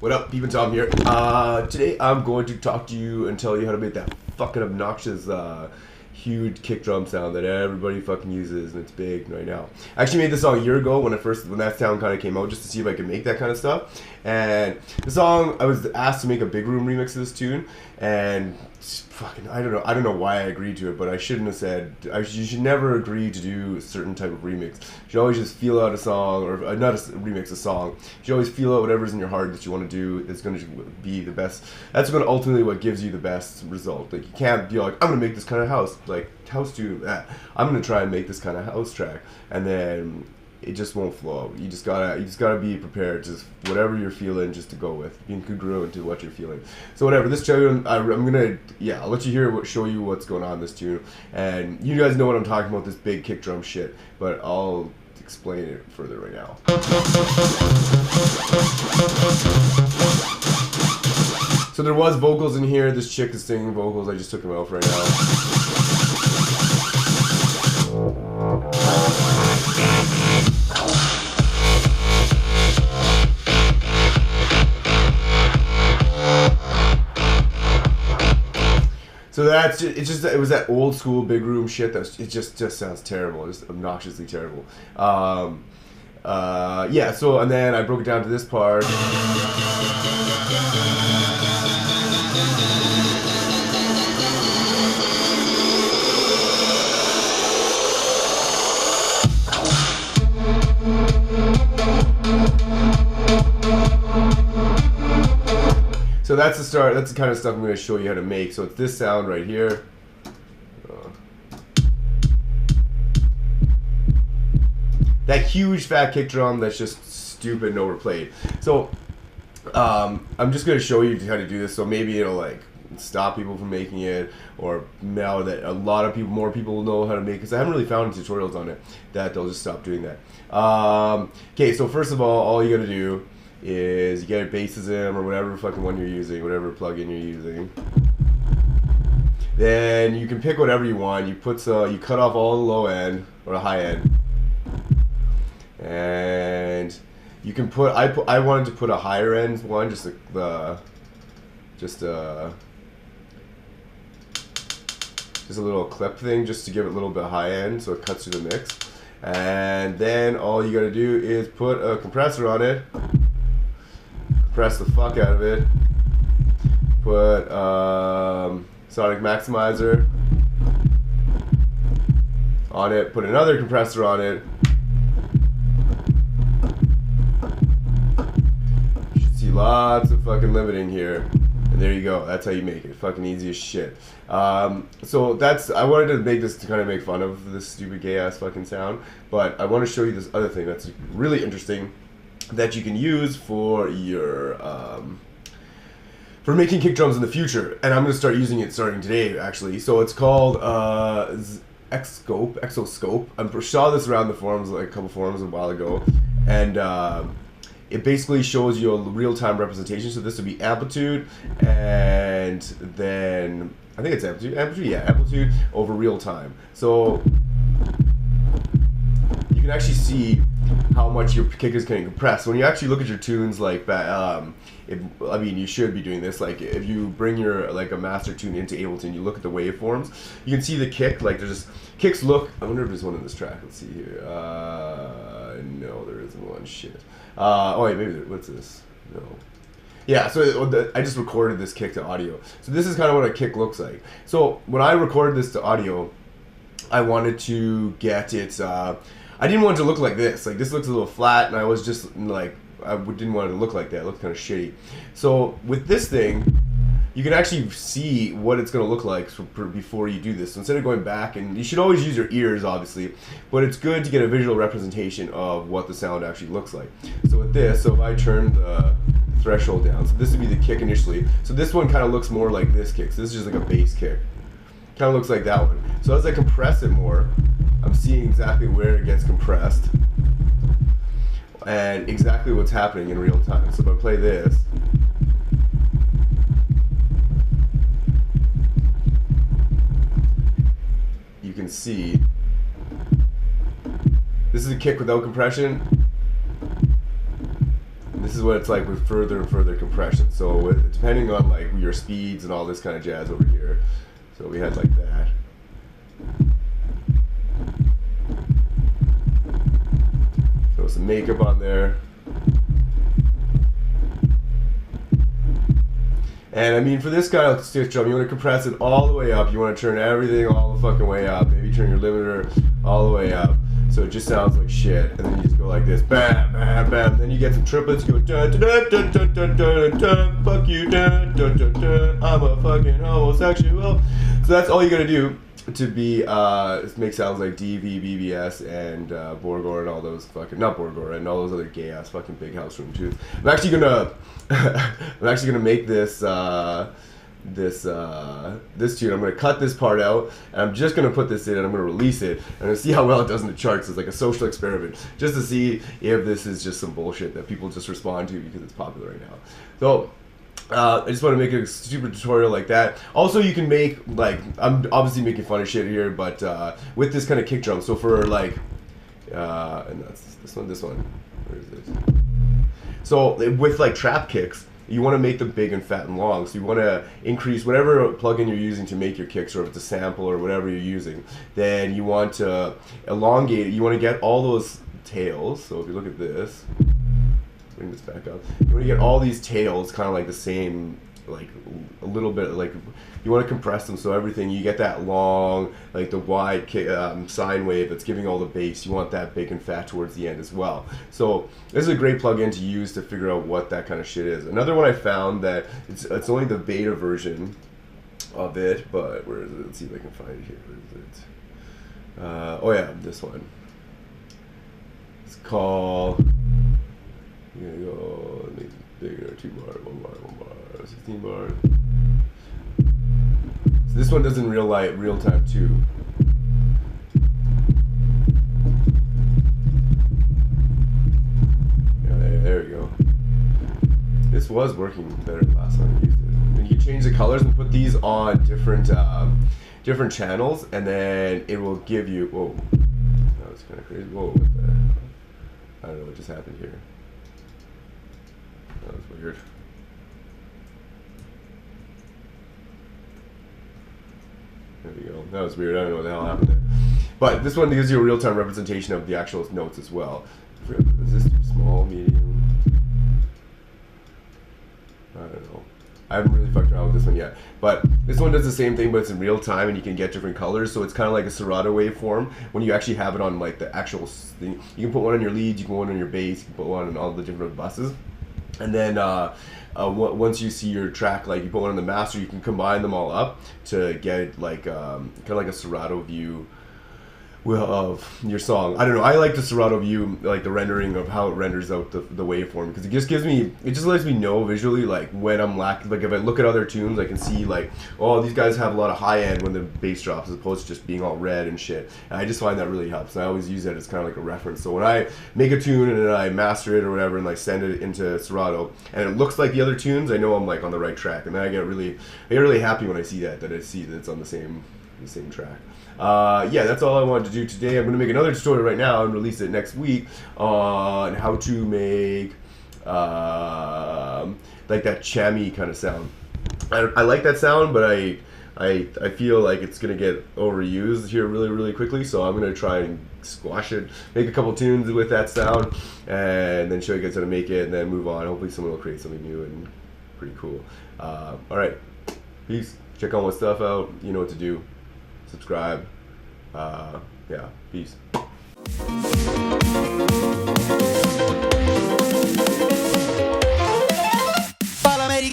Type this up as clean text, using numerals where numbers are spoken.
What up, Peep Tom here. Today I'm going to talk to you and tell you how to make that fucking obnoxious, huge kick drum sound that everybody fucking uses, and it's big right now. I actually made this song a year ago when that sound kind of came out, just to see if I could make that kind of stuff. And the song, I was asked to make a big room remix of this tune, and fucking, I don't know why I agreed to it, but I shouldn't have said. You should never agree to do a certain type of remix. You should always just feel out a song, or not a remix, a song. You should always feel out whatever's in your heart that you want to do. That's going to be the best. That's going to ultimately what gives you the best result. Like, you can't be like, I'm going to make this kind of house. Like, house do that. I'm going to try and make this kind of house track, and then it just won't flow. You just gotta be prepared. Just whatever you're feeling, just to go with, being congruent to what you're feeling. So whatever. This tune, I'll let you hear show you what's going on in this tune, and you guys know what I'm talking about. This big kick drum shit, but I'll explain it further right now. So there was vocals in here. This chick is singing vocals. I just took them out right now. So it was that old school big room shit it just sounds terrible, just obnoxiously terrible. Yeah, so, and then I broke it down to this part. So that's the start. That's the kind of stuff I'm going to show you how to make. So it's this sound right here. That huge fat kick drum that's just stupid and overplayed. So I'm just going to show you how to do this. So maybe it'll like stop people from making it, or now that more people will know how to make it. Because I haven't really found tutorials on it, that they'll just stop doing that. Okay, so first of all you got to do is you get a bassism or whatever fucking one you're using, whatever plugin you're using. Then you can pick whatever you want. You cut off all the low end or the high end, and you can put. I wanted to put a higher end one, just a little clip thing, just to give it a little bit high end, so it cuts through the mix. And then all you gotta do is put a compressor on it. Press the fuck out of it. Put sonic maximizer on it. Put another compressor on it. You should see lots of fucking limiting here. And there you go. That's how you make it. Fucking easy as shit. So I wanted to make this to kind of make fun of this stupid gay ass fucking sound, but I want to show you this other thing that's really interesting, that you can use for your for making kick drums in the future, and I'm going to start using it starting today, actually. So it's called Exoscope. I saw this around the forums, like a couple forums a while ago, and it basically shows you a real-time representation. So this would be amplitude, and then I think it's amplitude over real time. So you can actually see how much your kick is getting compressed. When you actually look at your tunes, like you should be doing this. Like, if you bring your a master tune into Ableton, you look at the waveforms, you can see the kick. Like, kicks look. I wonder if there's one in this track. Let's see here. No, there isn't one. Shit. Oh wait, maybe what's this? No. Yeah, so I just recorded this kick to audio. So this is kind of what a kick looks like. So when I recorded this to audio, I wanted to get it. I didn't want it to look like this. Like, this looks a little flat, and I was just like, I didn't want it to look like that. It looked kind of shitty. So with this thing, you can actually see what it's going to look like before you do this. So instead of going back, and you should always use your ears, obviously, but it's good to get a visual representation of what the sound actually looks like. So with this, so if I turn the threshold down, so this would be the kick initially. So this one kind of looks more like this kick. So this is just like a bass kick. Kind of looks like that one. So as I compress it more, I'm seeing exactly where it gets compressed and exactly what's happening in real time. So if I play this, you can see this is a kick without compression. This this is what it's like with further and further compression. So depending on like your speeds and all this kind of jazz over here. So we had like that. Throw some makeup on there. And I mean, for this kind of stick drum, you want to compress it all the way up. You want to turn everything all the fucking way up. Maybe turn your limiter all the way up. So it just sounds like shit. And then you just go like this, bam, bam, bam. Then you get some triplets, you go dun dun dun dun dun dun dun, fuck you, dun dun dun dun, I'm a fucking homosexual. So that's all you gotta do to be make sounds like DVBBS and Borgore and all those fucking, not Borgore, and all those other gay ass fucking big house room tunes. I'm actually gonna make this this tune. I'm gonna cut this part out and I'm just gonna put this in and I'm gonna release it and I'm gonna see how well it does in the charts. It's like a social experiment just to see if this is just some bullshit that people just respond to because it's popular right now. So I just want to make a stupid tutorial like that. Also, you can make, like, I'm obviously making fun of shit here, but with this kind of kick drum. So for like, and that's this one. Where is this? So with like trap kicks, you want to make them big and fat and long. So you want to increase whatever plugin you're using to make your kicks, or if it's a sample or whatever you're using. Then you want to elongate it. You want to get all those tails. So if you look at this. Bring this back up. You want to get all these tails kind of like the same, like a little bit, like you want to compress them so everything, you get that long, like the wide sine wave that's giving all the bass. You want that big and fat towards the end as well. So this is a great plugin to use to figure out what that kind of shit is. Another one I found that it's only the beta version of it, but where is it? Let's see if I can find it here. Where is it? Oh yeah, this one. It's called. You're gonna go make it bigger, 2 bar, 1 bar, 1 bar, 16 bars. So this one does in real time too. Yeah, there we go. This was working better the last time I used it. And you can change the colors and put these on different channels, and then it will give you. Whoa, that was kind of crazy. Whoa, what the? I don't know what just happened here. That was weird. There we go. That was weird. I don't know what the hell happened there. But this one gives you a real-time representation of the actual notes as well. Is this too small, medium? I don't know. I haven't really fucked around with this one yet. But this one does the same thing, but it's in real time and you can get different colors. So it's kind of like a Serato waveform when you actually have it on like the actual thing. You can put one on your leads, you can put one on your bass, you can put one on all the different buses. And then once you see your track, like you put one on the master, you can combine them all up to get like kind of like a Serato view of your song. I don't know. I like the Serato view, like the rendering of how it renders out the waveform, because it just lets me know visually like when I'm lacking. Like if I look at other tunes, I can see like, oh, these guys have a lot of high end when the bass drops, as opposed to just being all red and shit. And I just find that really helps. And I always use that as kind of like a reference. So when I make a tune and then I master it or whatever and like send it into Serato and it looks like the other tunes, I know I'm like on the right track. And then I get really happy when I see that it's on the same track. Yeah, that's all I wanted to do today. I'm going to make another tutorial right now and release it next week on how to make like that chammy kind of sound. I like that sound, but I feel like it's going to get overused here really quickly, so I'm going to try and squash it, make a couple tunes with that sound, and then show you guys how to make it, and then move on. Hopefully someone will create something new and pretty cool. Alright, peace. Check all my stuff out. You know what to do. Subscribe. Yeah, peace. Follow me.